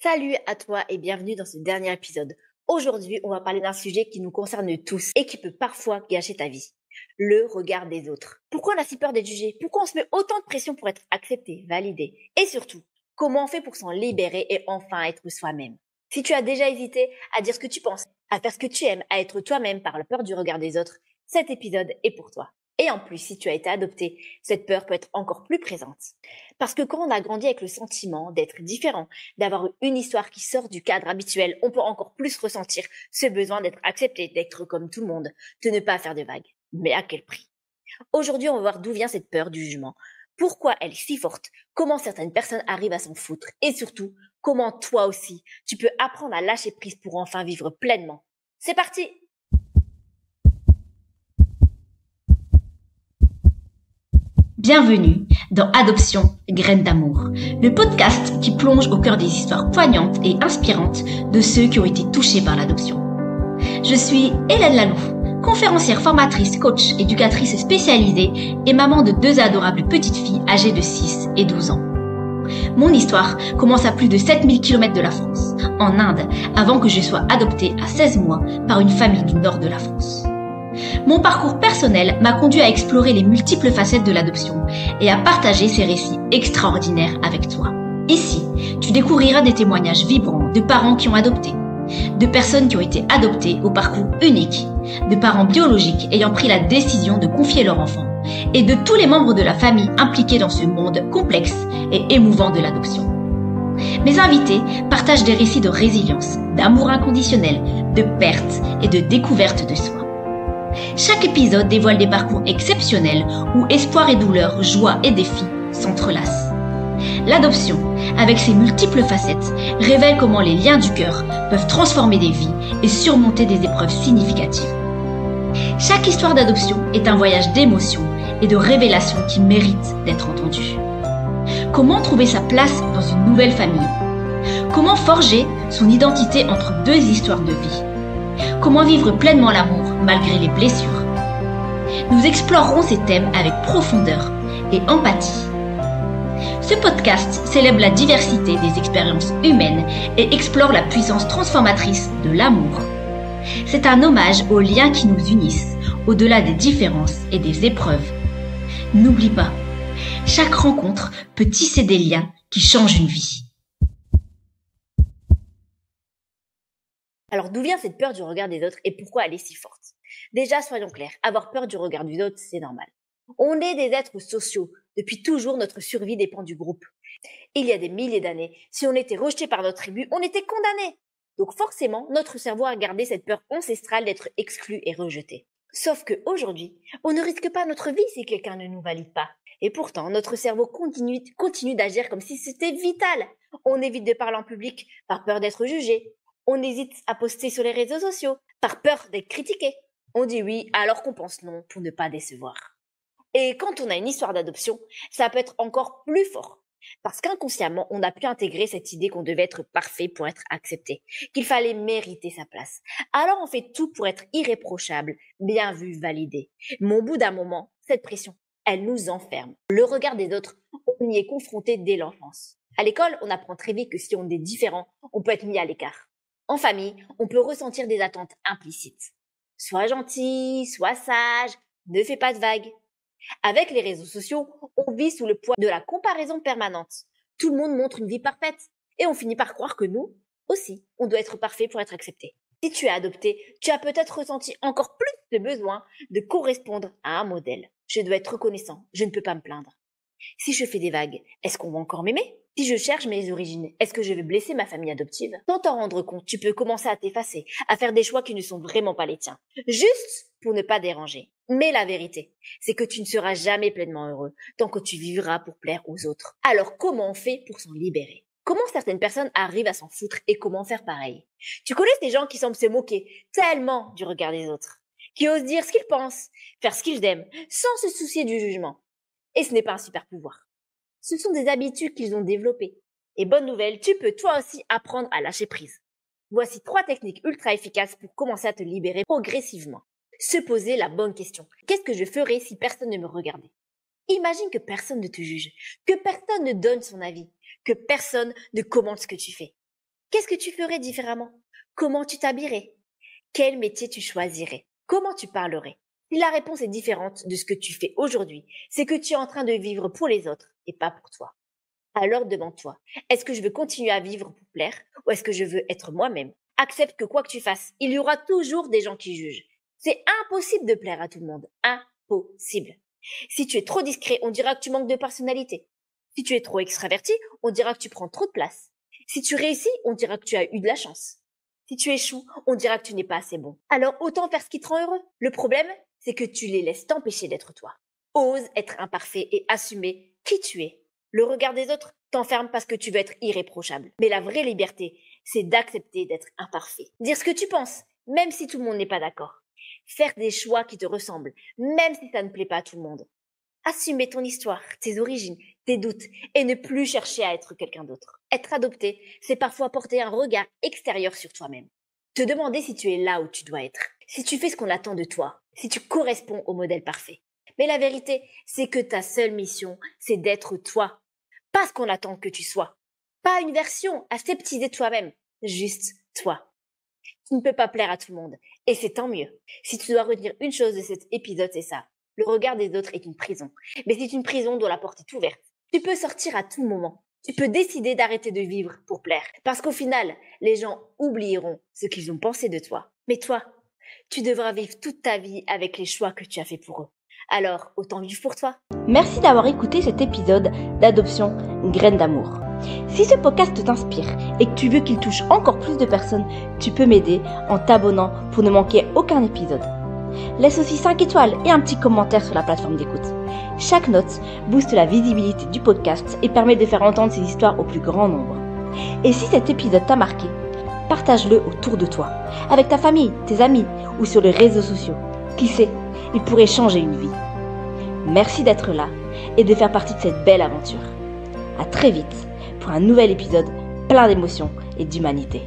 Salut à toi et bienvenue dans ce dernier épisode. Aujourd'hui, on va parler d'un sujet qui nous concerne tous et qui peut parfois gâcher ta vie. Le regard des autres. Pourquoi on a si peur d'être jugé? Pourquoi on se met autant de pression pour être accepté, validé? Et surtout, comment on fait pour s'en libérer et enfin être soi-même? Si tu as déjà hésité à dire ce que tu penses, à faire ce que tu aimes, à être toi-même par la peur du regard des autres, cet épisode est pour toi. Et en plus, si tu as été adopté, cette peur peut être encore plus présente. Parce que quand on a grandi avec le sentiment d'être différent, d'avoir une histoire qui sort du cadre habituel, on peut encore plus ressentir ce besoin d'être accepté, d'être comme tout le monde, de ne pas faire de vagues. Mais à quel prix? Aujourd'hui, on va voir d'où vient cette peur du jugement. Pourquoi elle est si forte? Comment certaines personnes arrivent à s'en foutre? Et surtout, comment toi aussi, tu peux apprendre à lâcher prise pour enfin vivre pleinement? C'est parti! Bienvenue dans Adoption, graines d'amour, le podcast qui plonge au cœur des histoires poignantes et inspirantes de ceux qui ont été touchés par l'adoption. Je suis Hélène Laloux, conférencière formatrice, coach, éducatrice spécialisée et maman de 2 adorables petites filles âgées de 6 et 12 ans. Mon histoire commence à plus de 7000 km de la France, en Inde, avant que je sois adoptée à 16 mois par une famille du nord de la France. Mon parcours personnel m'a conduit à explorer les multiples facettes de l'adoption et à partager ces récits extraordinaires avec toi. Ici, tu découvriras des témoignages vibrants de parents qui ont adopté, de personnes qui ont été adoptées au parcours unique, de parents biologiques ayant pris la décision de confier leur enfant et de tous les membres de la famille impliqués dans ce monde complexe et émouvant de l'adoption. Mes invités partagent des récits de résilience, d'amour inconditionnel, de perte et de découverte de soi. Chaque épisode dévoile des parcours exceptionnels où espoir et douleur, joie et défis s'entrelacent. L'adoption, avec ses multiples facettes, révèle comment les liens du cœur peuvent transformer des vies et surmonter des épreuves significatives. Chaque histoire d'adoption est un voyage d'émotions et de révélations qui mérite d'être entendu. Comment trouver sa place dans une nouvelle famille? Comment forger son identité entre 2 histoires de vie? Comment vivre pleinement l'amour malgré les blessures? Nous explorerons ces thèmes avec profondeur et empathie. Ce podcast célèbre la diversité des expériences humaines et explore la puissance transformatrice de l'amour. C'est un hommage aux liens qui nous unissent, au-delà des différences et des épreuves. N'oublie pas, chaque rencontre peut tisser des liens qui changent une vie. Alors d'où vient cette peur du regard des autres et pourquoi elle est si forte? Déjà, soyons clairs, avoir peur du regard des autres, c'est normal. On est des êtres sociaux. Depuis toujours, notre survie dépend du groupe. Il y a des milliers d'années, si on était rejeté par notre tribu, on était condamné. Donc forcément, notre cerveau a gardé cette peur ancestrale d'être exclu et rejeté. Sauf qu'aujourd'hui, on ne risque pas notre vie si quelqu'un ne nous valide pas. Et pourtant, notre cerveau continue d'agir comme si c'était vital. On évite de parler en public par peur d'être jugé. On hésite à poster sur les réseaux sociaux par peur d'être critiqué. On dit oui alors qu'on pense non pour ne pas décevoir. Et quand on a une histoire d'adoption, ça peut être encore plus fort. Parce qu'inconsciemment, on a pu intégrer cette idée qu'on devait être parfait pour être accepté, qu'il fallait mériter sa place. Alors on fait tout pour être irréprochable, bien vu, validé. Mais au bout d'un moment, cette pression, elle nous enferme. Le regard des autres, on y est confronté dès l'enfance. À l'école, on apprend très vite que si on est différent, on peut être mis à l'écart. En famille, on peut ressentir des attentes implicites. Sois gentil, sois sage, ne fais pas de vagues. Avec les réseaux sociaux, on vit sous le poids de la comparaison permanente. Tout le monde montre une vie parfaite et on finit par croire que nous aussi, on doit être parfait pour être accepté. Si tu es adopté, tu as peut-être ressenti encore plus de besoin de correspondre à un modèle. Je dois être reconnaissant, je ne peux pas me plaindre. Si je fais des vagues, est-ce qu'on va encore m'aimer? Si je cherche mes origines, est-ce que je vais blesser ma famille adoptive? Sans t'en rendre compte, tu peux commencer à t'effacer, à faire des choix qui ne sont vraiment pas les tiens, juste pour ne pas déranger. Mais la vérité, c'est que tu ne seras jamais pleinement heureux tant que tu vivras pour plaire aux autres. Alors comment on fait pour s'en libérer? Comment certaines personnes arrivent à s'en foutre et comment faire pareil? Tu connais ces gens qui semblent se moquer tellement du regard des autres, qui osent dire ce qu'ils pensent, faire ce qu'ils aiment, sans se soucier du jugement. Et ce n'est pas un super pouvoir. Ce sont des habitudes qu'ils ont développées. Et bonne nouvelle, tu peux toi aussi apprendre à lâcher prise. Voici 3 techniques ultra efficaces pour commencer à te libérer progressivement. Se poser la bonne question. Qu'est-ce que je ferais si personne ne me regardait? Imagine que personne ne te juge, que personne ne donne son avis, que personne ne commente ce que tu fais. Qu'est-ce que tu ferais différemment? Comment tu t'habillerais? Quel métier tu choisirais? Comment tu parlerais? Si la réponse est différente de ce que tu fais aujourd'hui, c'est que tu es en train de vivre pour les autres et pas pour toi. Alors demande-toi, est-ce que je veux continuer à vivre pour plaire ou est-ce que je veux être moi-même? Accepte que quoi que tu fasses, il y aura toujours des gens qui jugent. C'est impossible de plaire à tout le monde. Impossible. Si tu es trop discret, on dira que tu manques de personnalité. Si tu es trop extraverti, on dira que tu prends trop de place. Si tu réussis, on dira que tu as eu de la chance. Si tu échoues, on dira que tu n'es pas assez bon. Alors autant faire ce qui te rend heureux. Le problème, c'est que tu les laisses t'empêcher d'être toi. Ose être imparfait et assumer qui tu es. Le regard des autres t'enferme parce que tu veux être irréprochable. Mais la vraie liberté, c'est d'accepter d'être imparfait. Dire ce que tu penses, même si tout le monde n'est pas d'accord. Faire des choix qui te ressemblent, même si ça ne plaît pas à tout le monde. Assumer ton histoire, tes origines, tes doutes et ne plus chercher à être quelqu'un d'autre. Être adopté, c'est parfois porter un regard extérieur sur toi-même. Te demander si tu es là où tu dois être, si tu fais ce qu'on attend de toi, si tu corresponds au modèle parfait. Mais la vérité, c'est que ta seule mission, c'est d'être toi. Pas ce qu'on attend que tu sois. Pas une version aseptisée de toi-même. Juste toi. Tu ne peux pas plaire à tout le monde. Et c'est tant mieux. Si tu dois retenir une chose de cet épisode, c'est ça. Le regard des autres est une prison. Mais c'est une prison dont la porte est ouverte. Tu peux sortir à tout moment. Tu peux décider d'arrêter de vivre pour plaire. Parce qu'au final, les gens oublieront ce qu'ils ont pensé de toi. Mais toi, tu devras vivre toute ta vie avec les choix que tu as fait pour eux. Alors, autant vivre pour toi. Merci d'avoir écouté cet épisode d'Adoption Graines d'amour. Si ce podcast t'inspire et que tu veux qu'il touche encore plus de personnes, tu peux m'aider en t'abonnant pour ne manquer aucun épisode. Laisse aussi 5 étoiles et un petit commentaire sur la plateforme d'écoute. Chaque note booste la visibilité du podcast et permet de faire entendre ces histoires au plus grand nombre. Et si cet épisode t'a marqué, partage-le autour de toi, avec ta famille, tes amis ou sur les réseaux sociaux. Qui sait, il pourrait changer une vie. Merci d'être là et de faire partie de cette belle aventure. À très vite pour un nouvel épisode plein d'émotions et d'humanité.